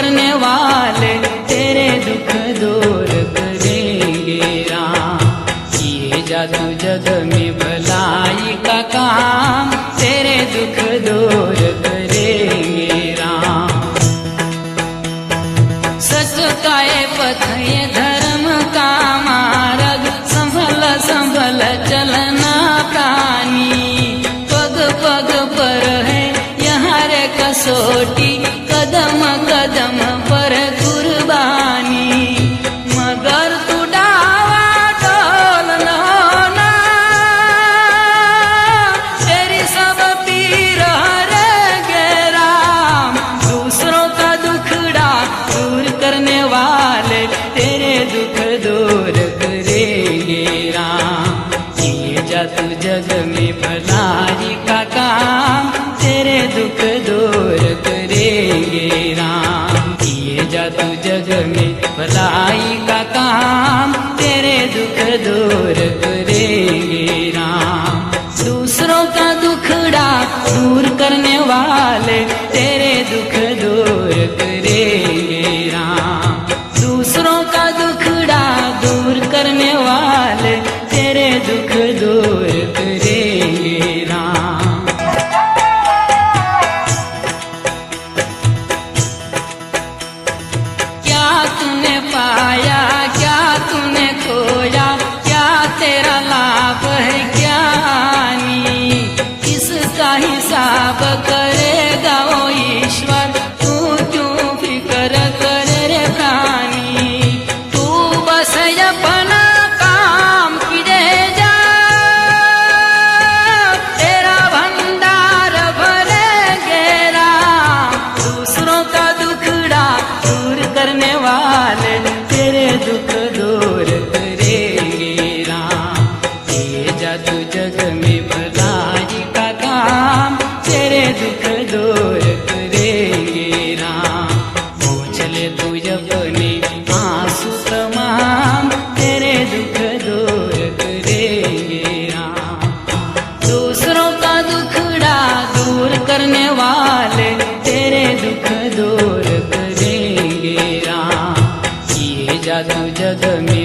करने वाले तेरे दुख दूर करेंगे राम। किए जा तू जग में भलाई का काम, तेरे दुख दूर करेंगे राम। सच का ये पथ ये धर्म का मार्ग, संभल संभल चलना प्राणी। पग पग पर है यहाँ रे कसोटी, कदम कदम पर कुर्बानी। मगर तू डावा डोल न होना, तेरी सब पीर हरेंगे राम। दूसरों का दुखड़ा दूर करने वाले तेरे दुख दूर करेंगे राम। किए जा तू जग में भलाई का काम, तेरे दुख दूर करेंगे राम। किए जा तू जग में भलाई का काम, तेरे दुख दूर करेंगे राम। दूसरों का दुखड़ा दूर करने वाले तेरे दुख दूर करेंगे राम। दूसरों का दुखड़ा दूर करने वाले तेरे दुख दूर करेंगे राम। क्या तूने पाया क्या तूने खोया, क्या तेरा लाभ है ज्ञानी। इसका हिसाब करेगा वो ईश्वर, तू क्यों फिकर करे रे प्राणी। तू बस अपना काम किए जा, तेरा भंडार भरेंगे राम। दूसरों का दुखड़ा दूर करने वाले तेरे दुख दूर करेंगे राम। किए जा तू जग में भलाई का काम, तेरे दुख दूर करेंगे राम। पोंछ ले तू अपने आंसू तमाम, तेरे दुख दूर करेंगे राम। दूसरों का दुखड़ा दूर करने वाले तेरे दुख दूर करेंगे राम। किए जा तू जग में